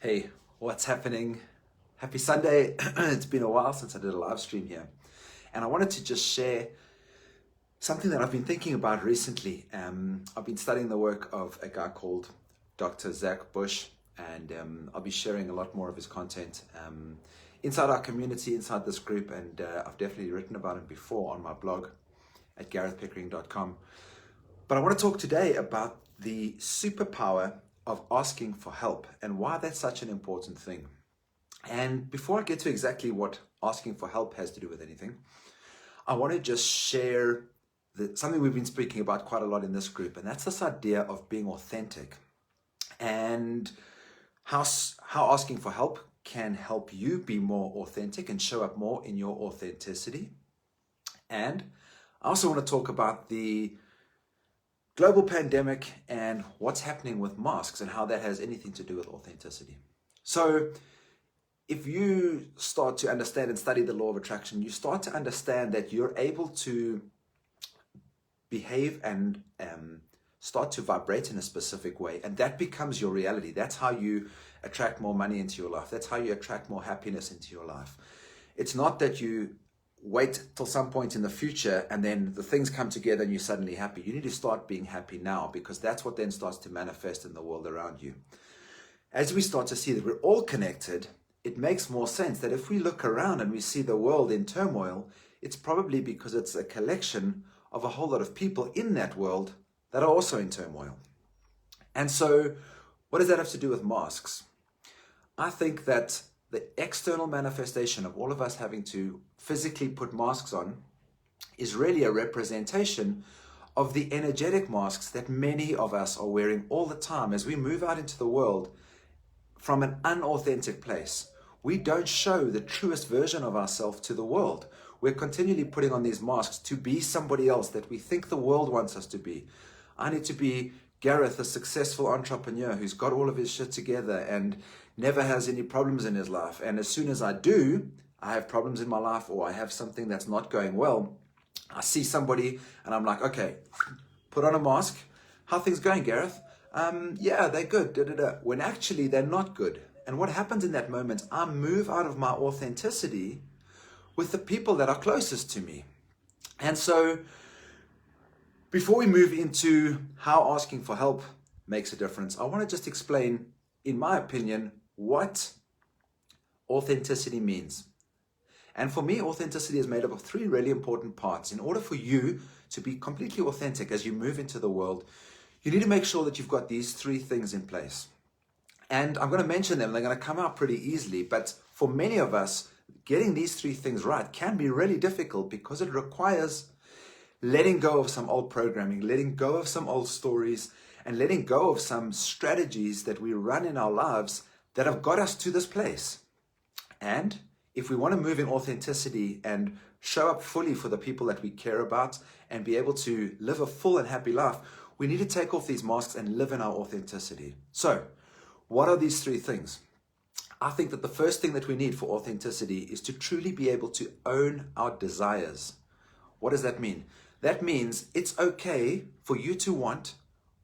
Hey, what's happening? Happy Sunday. It's been a while since I did a live stream here. And I wanted to just share something that I've been thinking about recently. I've been studying the work of a guy called Dr. Zach Bush, and I'll be sharing a lot more of his content inside our community, inside this group. And I've definitely written about him before on my blog at garethpickering.com. But I want to talk today about the superpower of asking for help and why that's such an important thing. And before I get to exactly what asking for help has to do with anything, I want to just share something we've been speaking about quite a lot in this group, and that's this idea of being authentic and how asking for help can help you be more authentic and show up more in your authenticity. And I also want to talk about the global pandemic and what's happening with masks and how that has anything to do with authenticity. So if you start to understand and study the law of attraction, you start to understand that you're able to behave and start to vibrate in a specific way, and that becomes your reality. That's how you attract more money into your life. That's how you attract more happiness into your life. It's not that you wait till some point in the future and then the things come together and you're suddenly happy. You need to start being happy now, because that's what then starts to manifest in the world around you. As we start to see that we're all connected, it makes more sense that if we look around and we see the world in turmoil, it's probably because it's a collection of a whole lot of people in that world that are also in turmoil. And so what does that have to do with masks? I think that the external manifestation of all of us having to physically put masks on is really a representation of the energetic masks that many of us are wearing all the time as we move out into the world from an unauthentic place. We don't show the truest version of ourselves to the world. We're continually putting on these masks to be somebody else that we think the world wants us to be. I need to be Gareth, a successful entrepreneur who's got all of his shit together and never has any problems in his life. And as soon as I do, I have problems in my life, or I have something that's not going well, I see somebody and I'm like, okay, put on a mask. How are things going, Gareth? Yeah, they're good. When actually they're not good. And what happens in that moment, I move out of my authenticity with the people that are closest to me. And so before we move into how asking for help makes a difference, I want to just explain, in my opinion, what authenticity means. And for me, authenticity is made up of three really important parts. In order for you to be completely authentic as you move into the world, you need to make sure that you've got these three things in place. And I'm going to mention them. They're going to come out pretty easily. But for many of us, getting these three things right can be really difficult, because it requires letting go of some old programming, letting go of some old stories, and letting go of some strategies that we run in our lives that have got us to this place. And if we want to move in authenticity and show up fully for the people that we care about and be able to live a full and happy life, we need to take off these masks and live in our authenticity. So, what are these three things? I think that the first thing that we need for authenticity is to truly be able to own our desires. What does that mean? That means it's okay for you to want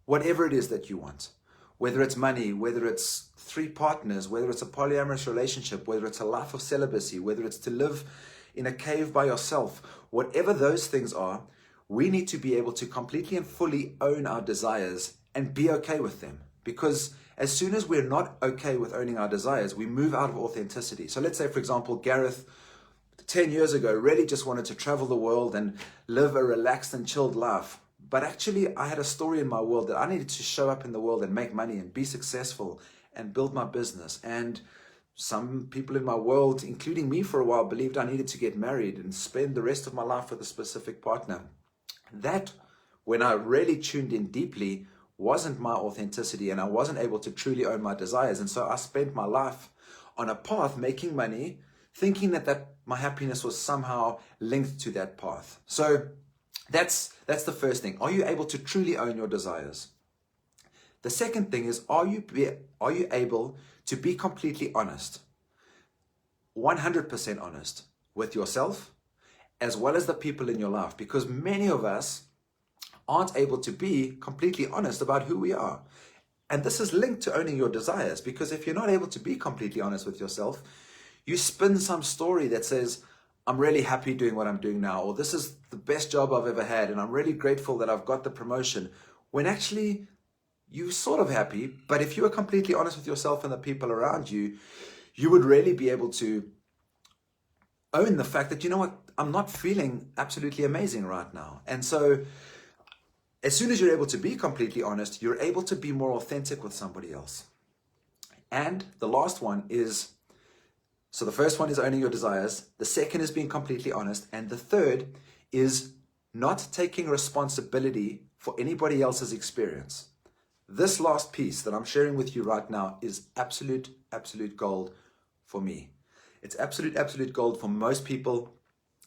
whatever it is that you want. Whether it's money, whether it's 3 partners, whether it's a polyamorous relationship, whether it's a life of celibacy, whether it's to live in a cave by yourself, whatever those things are, we need to be able to completely and fully own our desires and be okay with them. Because as soon as we're not okay with owning our desires, we move out of authenticity. So let's say, for example, Gareth, 10 years ago, really just wanted to travel the world and live a relaxed and chilled life. But actually, I had a story in my world that I needed to show up in the world and make money and be successful and build my business. And some people in my world, including me for a while, believed I needed to get married and spend the rest of my life with a specific partner. That, when I really tuned in deeply, wasn't my authenticity, and I wasn't able to truly own my desires. And so I spent my life on a path making money, thinking that my happiness was somehow linked to that path. So that's the first thing. Are you able to truly own your desires? The second thing is, are you able to be completely honest, 100% honest with yourself as well as the people in your life? Because many of us aren't able to be completely honest about who we are. And this is linked to owning your desires, because if you're not able to be completely honest with yourself, you spin some story that says, I'm really happy doing what I'm doing now, or this is the best job I've ever had, and I'm really grateful that I've got the promotion, when actually you're sort of happy. But if you were completely honest with yourself and the people around you, you would really be able to own the fact that, you know what, I'm not feeling absolutely amazing right now. And so as soon as you're able to be completely honest, you're able to be more authentic with somebody else. And the last one is, so the first one is owning your desires. The second is being completely honest. And the third is not taking responsibility for anybody else's experience. This last piece that I'm sharing with you right now is absolute gold for me. It's absolute gold for most people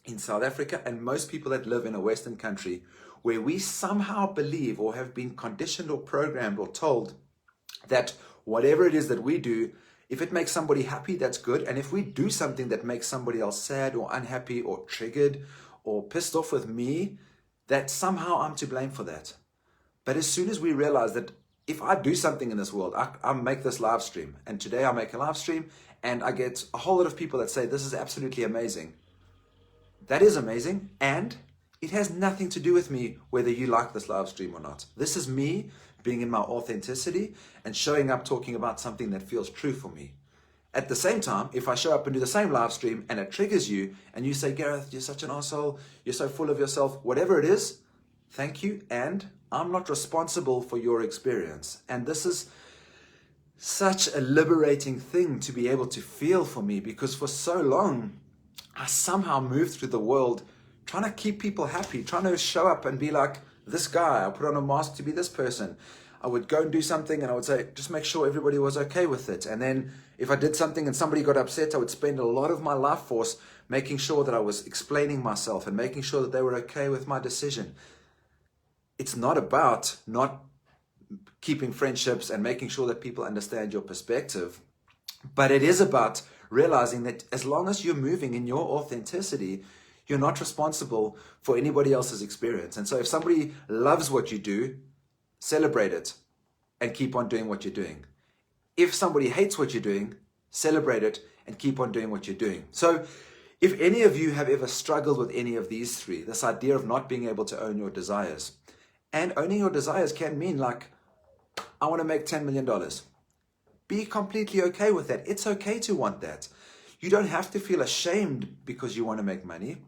in South Africa and most people that live in a Western country, where we somehow believe or have been conditioned or programmed or told that whatever it is that we do, if it makes somebody happy, that's good. And if we do something that makes somebody else sad or unhappy or triggered or pissed off with me, that somehow I'm to blame for that. But as soon as we realize that if I do something in this world, I make this live stream, and today I make a live stream and I get a whole lot of people that say, this is absolutely amazing. That is amazing. And it has nothing to do with me whether you like this live stream or not. This is me being in my authenticity and showing up talking about something that feels true for me. At the same time, if I show up and do the same live stream and it triggers you and you say, Gareth, you're such an asshole, you're so full of yourself, whatever it is, thank you. And I'm not responsible for your experience. And this is such a liberating thing to be able to feel for me, because for so long, I somehow moved through the world trying to keep people happy, trying to show up and be like this guy. I put on a mask to be this person. I would go and do something and I would say, just make sure everybody was okay with it. And then if I did something and somebody got upset, I would spend a lot of my life force making sure that I was explaining myself and making sure that they were okay with my decision. It's not about not keeping friendships and making sure that people understand your perspective, but it is about realizing that as long as you're moving in your authenticity, you're not responsible for anybody else's experience. And so if somebody loves what you do, celebrate it and keep on doing what you're doing. If somebody hates what you're doing, celebrate it and keep on doing what you're doing. So if any of you have ever struggled with any of these three, this idea of not being able to own your desires, and owning your desires can mean like, I want to make $10 million. Be completely okay with that. It's okay to want that. You don't have to feel ashamed because you want to make money.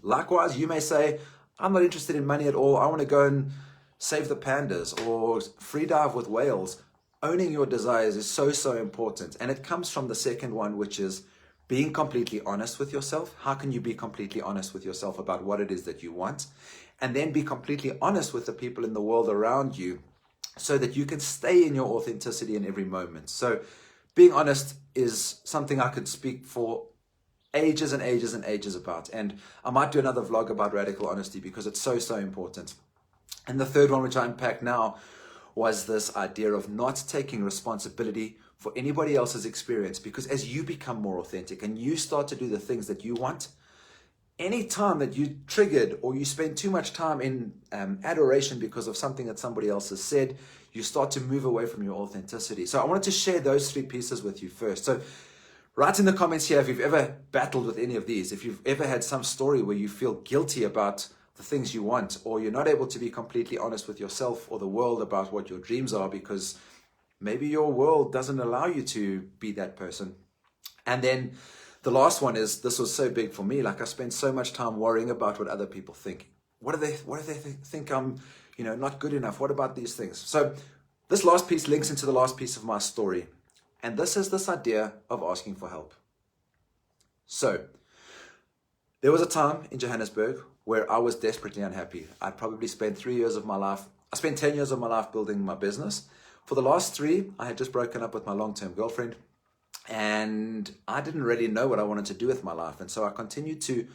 Likewise, you may say, I'm not interested in money at all. I want to go and save the pandas or free dive with whales. Owning your desires is so important. And it comes from the second one, which is being completely honest with yourself. How can you be completely honest with yourself about what it is that you want? And then be completely honest with the people in the world around you so that you can stay in your authenticity in every moment. So being honest is something I could speak for ages and ages and ages about. And I might do another vlog about radical honesty because it's so important. And the third one, which I unpack now, was this idea of not taking responsibility for anybody else's experience. Because as you become more authentic and you start to do the things that you want, any time that you triggered or you spend too much time in adoration because of something that somebody else has said, you start to move away from your authenticity. So I wanted to share those three pieces with you first. So write in the comments here if you've ever battled with any of these, if you've ever had some story where you feel guilty about the things you want, or you're not able to be completely honest with yourself or the world about what your dreams are because maybe your world doesn't allow you to be that person. And then the last one is, this was so big for me, like I spent so much time worrying about what other people think. What do they think I'm, not good enough? What about these things? So this last piece links into the last piece of my story. And this is this idea of asking for help. So there was a time in Johannesburg where I was desperately unhappy. I probably spent 3 years of my life. I spent 10 years of my life building my business. For the last 3, I had just broken up with my long-term girlfriend. And I didn't really know what I wanted to do with my life. And so I continued to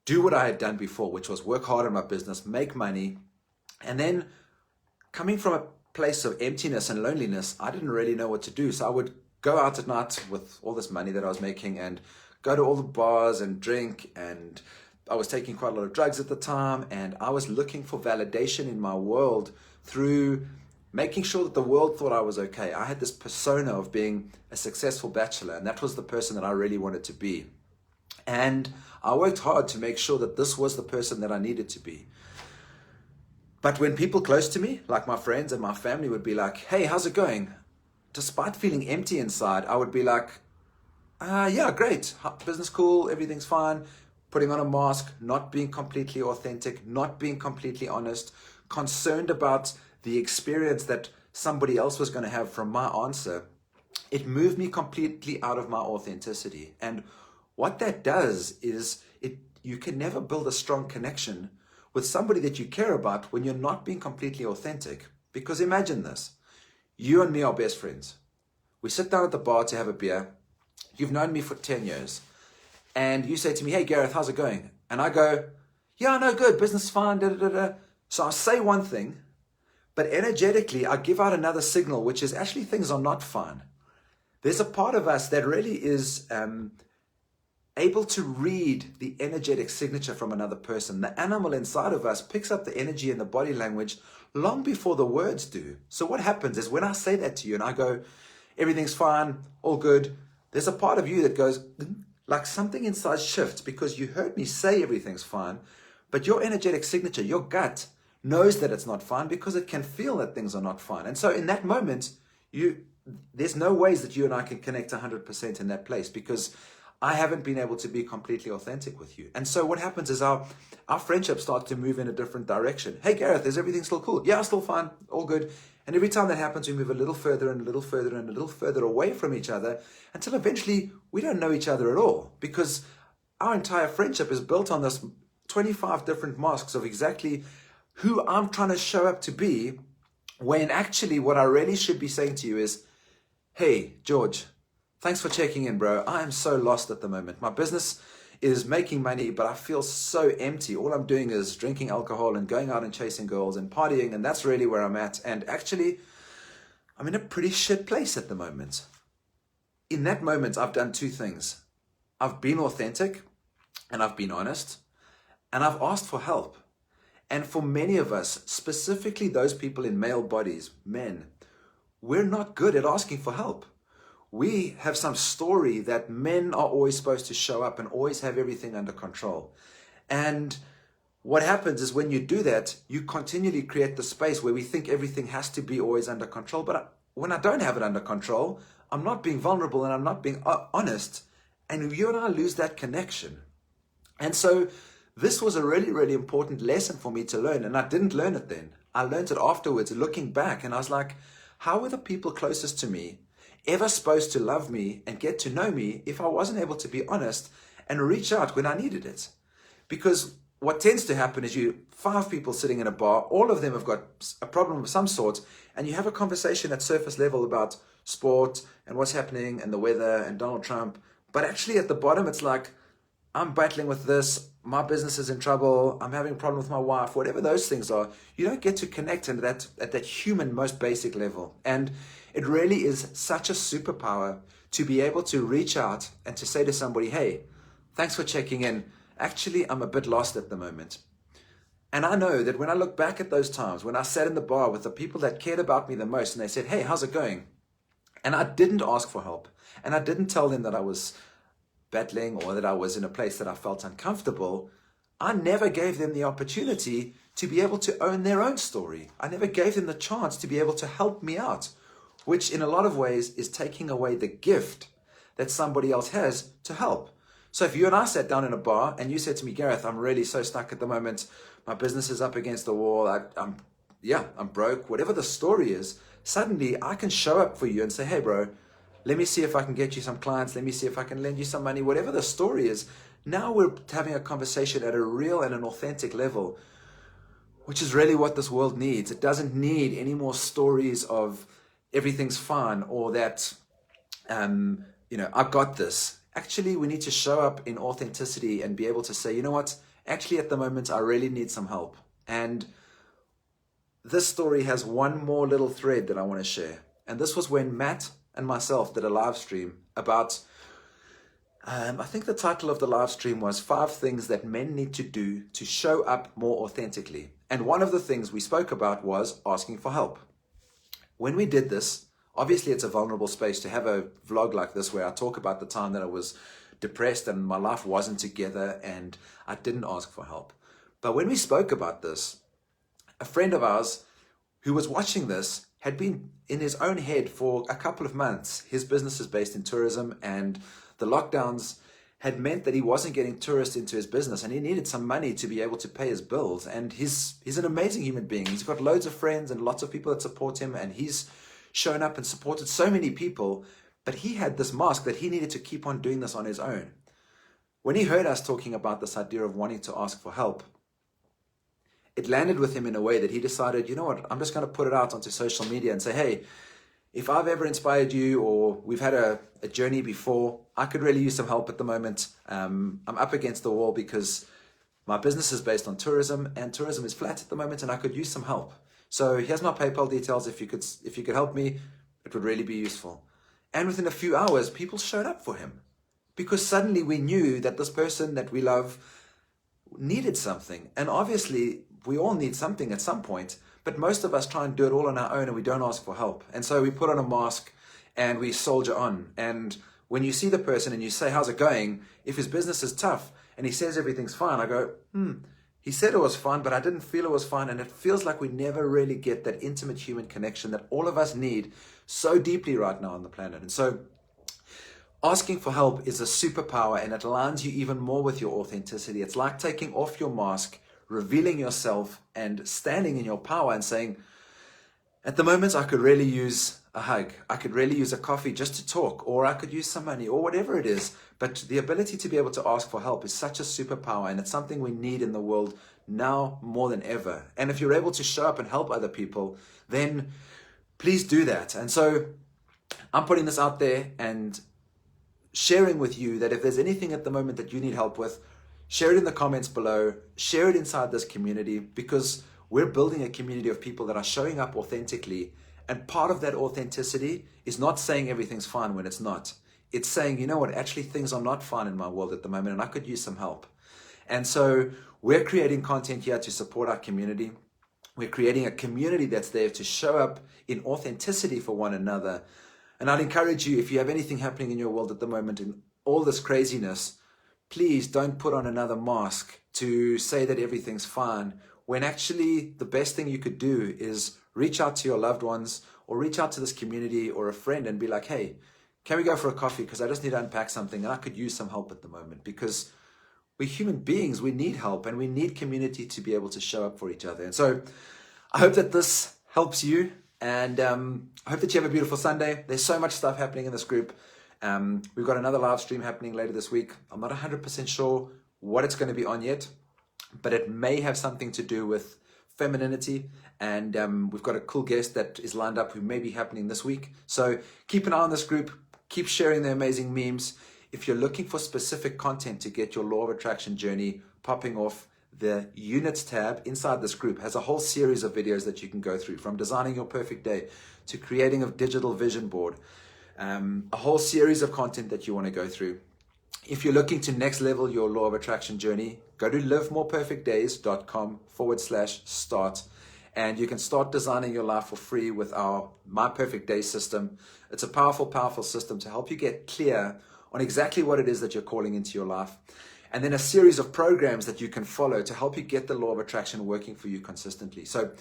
do what I had done before, which was work hard in my business, make money. And then coming from a place of emptiness and loneliness, I didn't really know what to do. So I would go out at night with all this money that I was making and go to all the bars and drink. And I was taking quite a lot of drugs at the time. And I was looking for validation in my world through making sure that the world thought I was okay. I had this persona of being a successful bachelor, and that was the person that I really wanted to be. And I worked hard to make sure that this was the person that I needed to be. But when people close to me, like my friends and my family, would be like, hey, how's it going? Despite feeling empty inside, I would be like, yeah, great. Business cool, everything's fine. Putting on a mask, not being completely authentic, not being completely honest, concerned about the experience that somebody else was going to have from my answer. It moved me completely out of my authenticity. And what that does is you can never build a strong connection with somebody that you care about when you're not being completely authentic. Because imagine this, you and me are best friends. We sit down at the bar to have a beer. You've known me for 10 years. And you say to me, hey, Gareth, how's it going? And I go, yeah, no, good, business is fine, da, da, da, da. So I say one thing, but energetically, I give out another signal, which is actually things are not fine. There's a part of us that really is able to read the energetic signature from another person. The animal inside of us picks up the energy and the body language long before the words do. So what happens is when I say that to you and I go, everything's fine, all good, there's a part of you that goes, like something inside shifts because you heard me say everything's fine, but your energetic signature, your gut, knows that it's not fine because it can feel that things are not fine. And so in that moment, there's no ways that you and I can connect 100% in that place because I haven't been able to be completely authentic with you. And so what happens is our friendship starts to move in a different direction. Hey, Gareth, is everything still cool? Yeah, still fine, all good. And every time that happens, we move a little further and a little further and a little further away from each other until eventually we don't know each other at all because our entire friendship is built on this 25 different masks of exactly who I'm trying to show up to be, when actually what I really should be saying to you is, hey, George, thanks for checking in, bro. I am so lost at the moment. My business is making money, but I feel so empty. All I'm doing is drinking alcohol and going out and chasing girls and partying, and that's really where I'm at. And actually, I'm in a pretty shit place at the moment. In that moment, I've done two things. I've been authentic, and I've been honest, and I've asked for help. And for many of us, specifically those people in male bodies, men, we're not good at asking for help. We have some story that men are always supposed to show up and always have everything under control. And what happens is when you do that, you continually create the space where we think everything has to be always under control. But when I don't have it under control, I'm not being vulnerable and I'm not being honest. And you and I lose that connection. And so this was a really, really important lesson for me to learn. And I didn't learn it then. I learned it afterwards, looking back. And I was like, how were the people closest to me ever supposed to love me and get to know me if I wasn't able to be honest and reach out when I needed it? Because what tends to happen is 5 people sitting in a bar, all of them have got a problem of some sort, and you have a conversation at surface level about sport and what's happening and the weather and Donald Trump. But actually at the bottom, it's like, I'm battling with this, my business is in trouble, I'm having a problem with my wife, whatever those things are. You don't get to connect at that human, most basic level. And it really is such a superpower to be able to reach out and to say to somebody, hey, thanks for checking in. Actually, I'm a bit lost at the moment. And I know that when I look back at those times, when I sat in the bar with the people that cared about me the most and they said, hey, how's it going? And I didn't ask for help. And I didn't tell them that I was battling or that I was in a place that I felt uncomfortable. I never gave them the opportunity to be able to own their own story. I never gave them the chance to be able to help me out, which in a lot of ways is taking away the gift that somebody else has to help. So if you and I sat down in a bar and you said to me, Gareth, I'm really so stuck at the moment. My business is up against the wall. I'm broke. Whatever the story is, suddenly I can show up for you and say, hey, bro, let me see if I can get you some clients. Let me see if I can lend you some money. Whatever the story is, now we're having a conversation at a real and an authentic level, which is really what this world needs. It doesn't need any more stories of everything's fine or that, I got this. Actually, we need to show up in authenticity and be able to say, you know what, actually at the moment, I really need some help. And this story has one more little thread that I want to share. And this was when Matt and myself did a live stream about, I think the title of the live stream was 5 things that men need to do to show up more authentically. And one of the things we spoke about was asking for help. when we did this, obviously it's a vulnerable space to have a vlog like this where I talk about the time that I was depressed and my life wasn't together and I didn't ask for help. But when we spoke about this, a friend of ours who was watching this had been in his own head for a couple of months. His business is based in tourism, and the lockdowns had meant that he wasn't getting tourists into his business, and he needed some money to be able to pay his bills. And he's an amazing human being. He's got loads of friends and lots of people that support him, and he's shown up and supported so many people, but he had this mask that he needed to keep on doing this on his own. When he heard us talking about this idea of wanting to ask for help, it landed with him in a way that he decided, you know what, I'm just going to put it out onto social media and say, hey, if I've ever inspired you or we've had a journey before, I could really use some help at the moment. I'm up against the wall because my business is based on tourism and tourism is flat at the moment and I could use some help. So here's my PayPal details. If you could help me, it would really be useful. And within a few hours, people showed up for him because suddenly we knew that this person that we love needed something. And obviously we all need something at some point, but most of us try and do it all on our own and we don't ask for help. And so we put on a mask and we soldier on. And when you see the person and you say, how's it going? If his business is tough and he says everything's fine, I go, he said it was fine, but I didn't feel it was fine. And it feels like we never really get that intimate human connection that all of us need so deeply right now on the planet. And so asking for help is a superpower, and it aligns you even more with your authenticity. It's like taking off your mask, revealing yourself and standing in your power and saying, at the moment, I could really use a hug. I could really use a coffee just to talk, or I could use some money, or whatever it is. But the ability to be able to ask for help is such a superpower, and it's something we need in the world now more than ever. And if you're able to show up and help other people, then please do that. And so I'm putting this out there and sharing with you that if there's anything at the moment that you need help with, share it in the comments below, share it inside this community, because we're building a community of people that are showing up authentically. And part of that authenticity is not saying everything's fine when it's not. It's saying, you know what, actually things are not fine in my world at the moment and I could use some help. And so we're creating content here to support our community. We're creating a community that's there to show up in authenticity for one another. And I'd encourage you, if you have anything happening in your world at the moment in all this craziness, please don't put on another mask to say that everything's fine, when actually the best thing you could do is reach out to your loved ones or reach out to this community or a friend and be like, hey, can we go for a coffee? Because I just need to unpack something and I could use some help at the moment. Because we're human beings, we need help and we need community to be able to show up for each other. And so I hope that this helps you, and I hope that you have a beautiful Sunday. There's so much stuff happening in this group. We've got another live stream happening later this week. I'm not 100% sure what it's going to be on yet, but it may have something to do with femininity. And we've got a cool guest that is lined up who may be happening this week. So keep an eye on this group. Keep sharing the amazing memes. If you're looking for specific content to get your law of attraction journey popping off, the units tab inside this group has a whole series of videos that you can go through, from designing your perfect day to creating a digital vision board. A whole series of content that you want to go through. If you're looking to next level your law of attraction journey, go to livemoreperfectdays.com/start, and you can start designing your life for free with our My Perfect Day system. It's a powerful, powerful system to help you get clear on exactly what it is that you're calling into your life. And then a series of programs that you can follow to help you get the law of attraction working for you consistently. So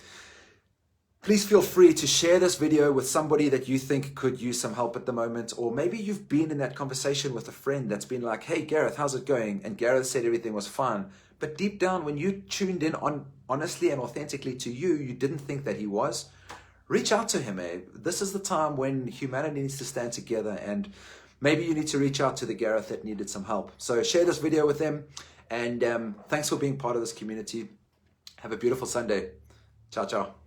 please feel free to share this video with somebody that you think could use some help at the moment. Or maybe you've been in that conversation with a friend that's been like, hey, Gareth, how's it going? And Gareth said everything was fine. But deep down, when you tuned in honestly and authentically to you, you didn't think that he was. Reach out to him. This is the time when humanity needs to stand together, and maybe you need to reach out to the Gareth that needed some help. So share this video with them, and thanks for being part of this community. Have a beautiful Sunday. Ciao, ciao.